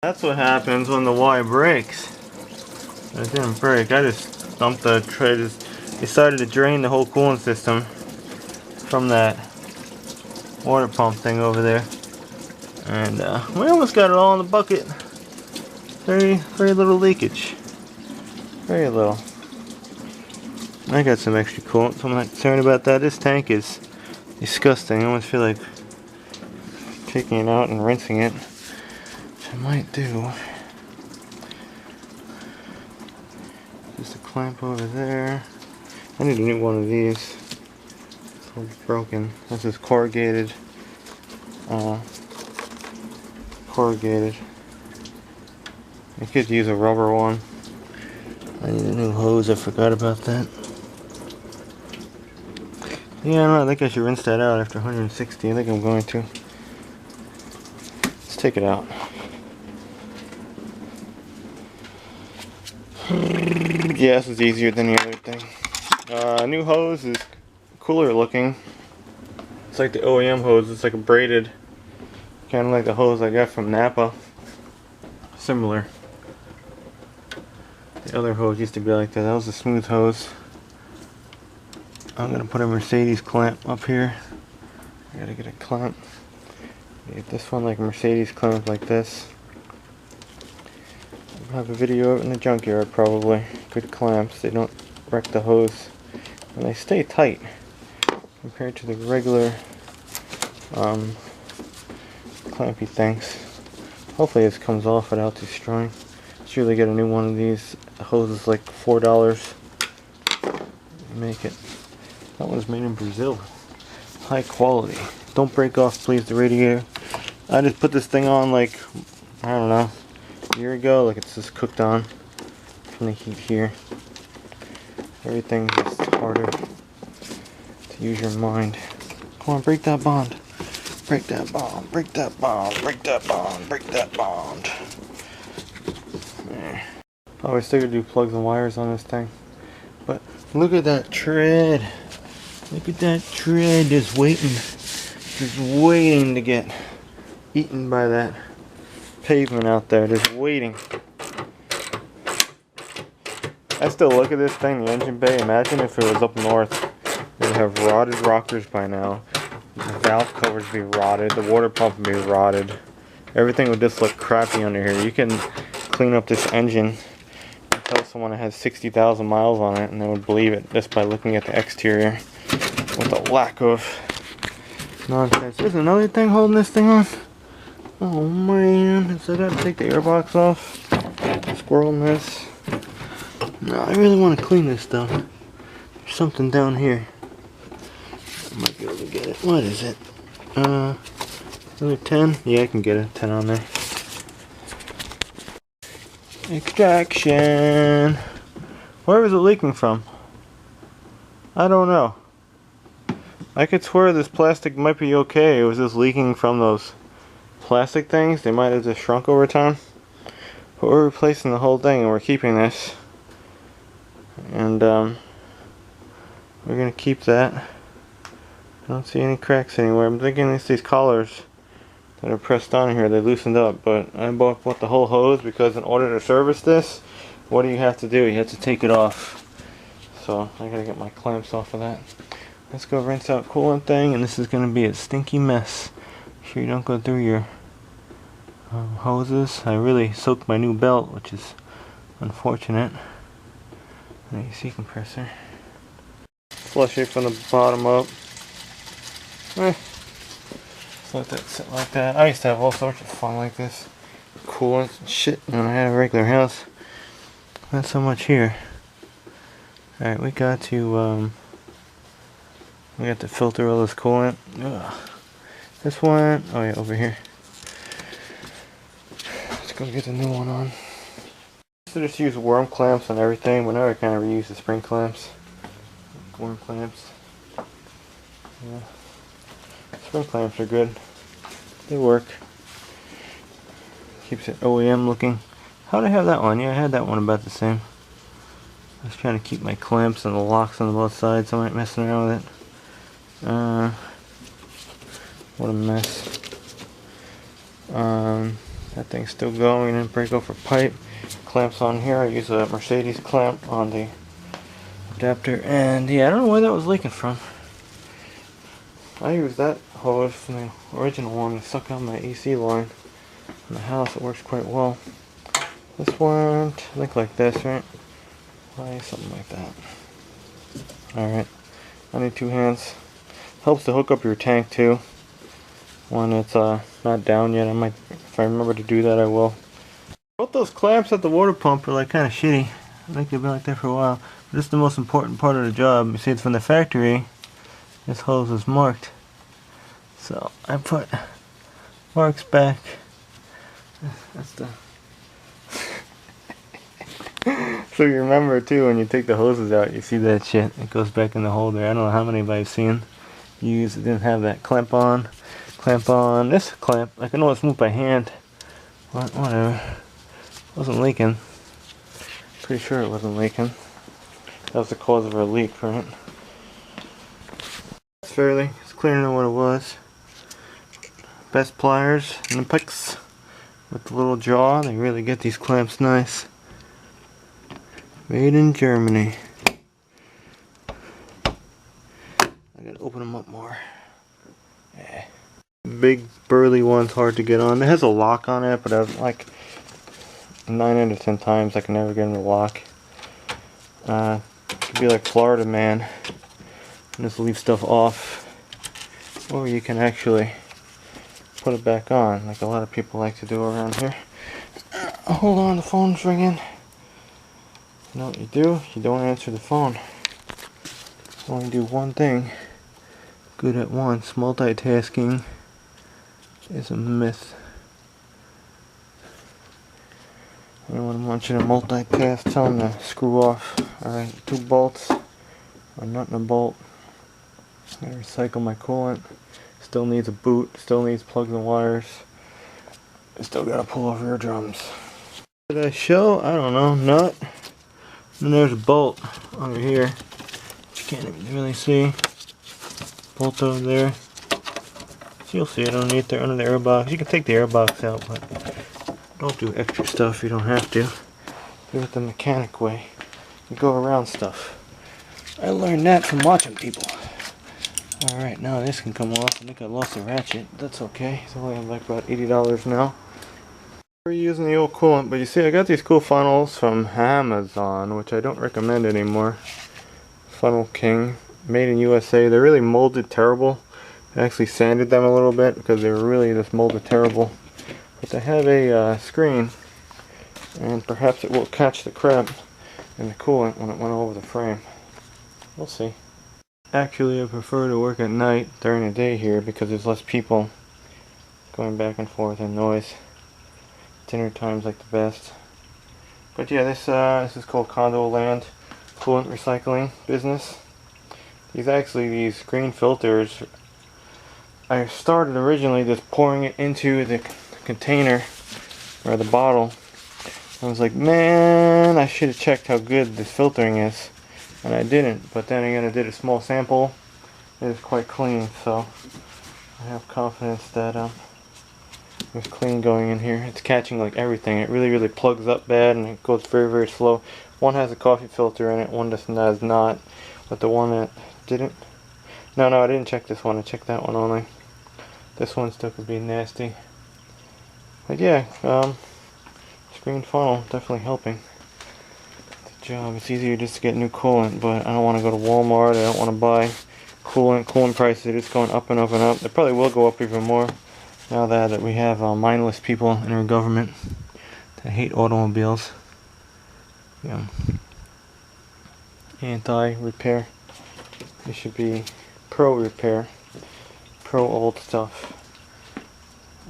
That's what happens when the Y breaks. It didn't break. I just dumped the tray. Decided to drain the whole coolant system from that water pump thing over there. And we almost got it all in the bucket. Very little leakage. Very little. I got some extra coolant, so I'm not concerned about that. This tank is disgusting. I almost feel like taking it out and rinsing it. Which I might do. Just a clamp over there. I need a new one of these. It's all broken. This is corrugated. Corrugated. I could use a rubber one. I need a new hose. I forgot about that. Yeah, I don't know. I think I should rinse that out after 160. I think I'm going to. Let's take it out. Yeah, this is easier than the other thing. New hose is cooler looking. It's like the OEM hose. It's like a braided, kind of like the hose I got from Napa. Similar. The other hose used to be like that. That was a smooth hose. I'm gonna put a Mercedes clamp up here. I gotta get a clamp. Get this one like a Mercedes clamp like this. I'll have a video of it in the junkyard probably. Good clamps. They don't wreck the hose. And they stay tight compared to the regular clampy things. Hopefully this comes off without destroying. Should really get a new one of these. The hose is like $4. Make it. That one's made in Brazil. High quality. Don't break off, please, the radiator. I just put this thing on like, I don't know, a year ago. Like it's just cooked on from the heat here. Everything's just harder to use your mind. Come on, break that bond. Break that bond. Break that bond. Break that bond. Break that bond. There. Probably still gonna do plugs and wires on this thing. But look at that tread. Look at that tread just waiting to get eaten by that pavement out there, just waiting. I still look at this thing, the engine bay. Imagine if it was up north. It would have rotted rockers by now. The valve covers would be rotted. The water pump would be rotted. Everything would just look crappy under here. You can clean up this engine and tell someone it has 60,000 miles on it and they would believe it just by looking at the exterior. With a lack of nonsense. There's another thing holding this thing on. Oh man, so I gotta take the airbox off. Squirrel in this. No, I really want to clean this though. There's something down here. I might be able to get it. What is it? Another 10? Yeah, I can get a 10 on there. Extraction. Where is it leaking from? I don't know. I could swear this plastic might be okay. It was just leaking from those plastic things. They might have just shrunk over time. But we're replacing the whole thing and we're keeping this. And we're going to keep that. I don't see any cracks anywhere. I'm thinking it's these collars that are pressed on here. They loosened up. But I bought the whole hose because in order to service this, what do you have to do? You have to take it off. So I got to get my clamps off of that. Let's go rinse out coolant thing, and this is going to be a stinky mess. Make sure you don't go through your hoses. I really soaked my new belt, which is unfortunate. And AC compressor. Flush it from the bottom up. Just let that sit like that. I used to have all sorts of fun like this. Coolant and shit when I had a regular house. Not so much here. Alright, we got to filter all this coolant. Ugh. This one, oh yeah, over here. Let's go get the new one on. So just use worm clamps on everything, but now I kind of reuse the spring clamps. Worm clamps. Yeah. Spring clamps are good. They work. Keeps it OEM looking. How'd I have that one? Yeah, I had that one about the same. I was trying to keep my clamps and the locks on both sides, so I'm not messing around with it. What a mess. That thing's still going. Didn't break off a pipe. Clamps on here. I use a Mercedes clamp on the adapter. And yeah, I don't know where that was leaking from. I used that hose from the original one to suck out my AC line in the house. It works quite well. This one, I think like this, right? Something like that. Alright. I need 2 hands. Helps to hook up your tank too when it's not down yet. I might, if I remember to do that, I will. Both those clamps at the water pump are like kind of shitty. I think they've been like that for a while. But this is the most important part of the job. You see, it's from the factory. This hose is marked. So I put marks back. That's the so you remember too, when you take the hoses out, you see that shit. It goes back in the holder. I don't know how many I've seen used. It didn't have that clamp on. Clamp on. This clamp, I can almost move by hand. But whatever. It wasn't leaking. Pretty sure it wasn't leaking. That was the cause of our leak, right? It's fairly. It's clear to know what it was. Best pliers and the picks with the little jaw. They really get these clamps nice. Made in Germany. I gotta open them up more. Yeah. Big burly one's hard to get on. It has a lock on it, but I've like 9 out of 10 times I can never get them to lock. It could be like Florida Man and just leave stuff off, or you can actually put it back on, like a lot of people like to do around here. Hold on, the phone's ringing. You know what you do? You don't answer the phone. Only do one thing good at once. Multitasking is a myth. Anyone wants you to multitask, tell them to screw off. Alright, 2 bolts. A nut and a bolt. I gotta recycle my coolant. Still needs a boot. Still needs plugs and wires. I still gotta pull off rear drums. Did I show? I don't know. Nut. And there's a bolt over here, which you can't even really see. Bolt over there. So you'll see it underneath there, under the air box. You can take the air box out, but don't do extra stuff you don't have to. Do it the mechanic way. You go around stuff. I learned that from watching people. Alright, now this can come off. I think I lost the ratchet. That's okay. It's only like about $80 now. We're using the old coolant, but you see I got these cool funnels from Amazon, which I don't recommend anymore. Funnel King, made in USA. They're really molded terrible. I actually sanded them a little bit because they were really just molded terrible. But they have a screen, and perhaps it will catch the crap in the coolant when it went over the frame. We'll see. Actually, I prefer to work at night during the day here because there's less people going back and forth and noise. Dinner time's like the best. But yeah, this is called Condo Land Coolant Recycling Business. These green filters, I started originally just pouring it into the container or the bottle. I was like, man, I should have checked how good this filtering is, and I didn't. But then again, I did a small sample. It is quite clean, so I have confidence that there's clean going in here. It's catching like everything. It really plugs up bad, and it goes very slow. One has a coffee filter in it, one does not. But the one that didn't, no, I didn't check this one. I checked that one only. This one still could be nasty. But yeah, screen funnel definitely helping the job. It's easier just to get new coolant, but I don't want to go to Walmart. I don't want to buy coolant. Coolant prices are just going up and up and up. They probably will go up even more now that we have mindless people in our government that hate automobiles. Yeah. Anti-repair. It should be pro-repair. Pro-old stuff.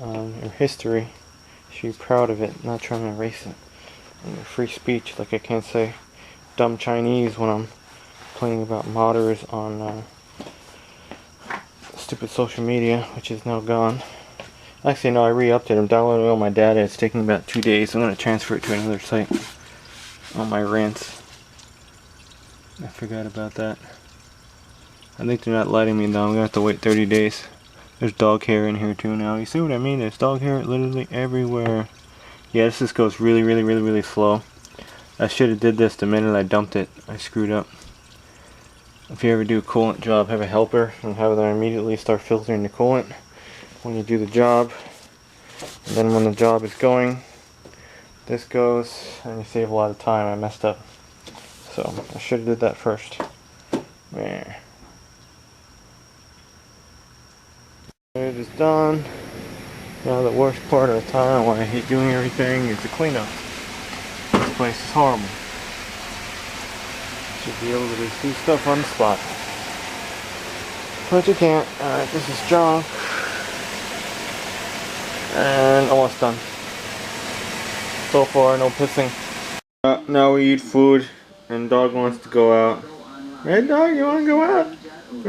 Your history. You should be proud of it, not trying to erase it. And your free speech, like I can't say dumb Chinese when I'm complaining about modders on stupid social media, which is now gone. Actually, no, I re-upped it. I'm downloading it on my data. It's taking about 2 days. I'm going to transfer it to another site. On my rants. I forgot about that. I think they're not letting me though. I'm going to have to wait 30 days There's dog hair in here too now. You see what I mean? There's dog hair literally everywhere. Yeah, this just goes really slow. I should have did this the minute I dumped it. I screwed up. If you ever do a coolant job, have a helper and have them immediately start filtering the coolant when you do the job. And then when the job is going, this goes and you save a lot of time. I messed up. So I should have did that first. There. It is done. Now the worst part of the time, why I hate doing everything, is the cleanup. This place is horrible. Should be able to just do stuff on the spot. But you can't. Alright, this is junk. And almost done. So far, no pissing. Now we eat food, and dog wants to go out. Hey dog, you want to go out?